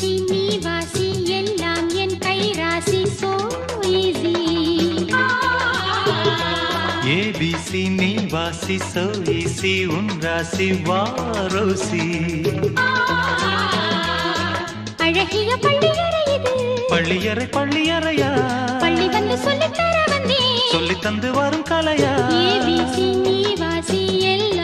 ABC நீ வாசி எல்லாம் என் கை ராசி சோ ஈஸி ஏபிசி நீ வாசி சோ ஈஸி உன் ராசி வாரோசி அழகிய பள்ளியறை இது பள்ளியறை பள்ளியறையா பள்ளி வந்து சொல்லித்தர வந்தேன் சொல்லி தந்து வரும் கலையா ஏபிசி நீ வாசி எல்லாம்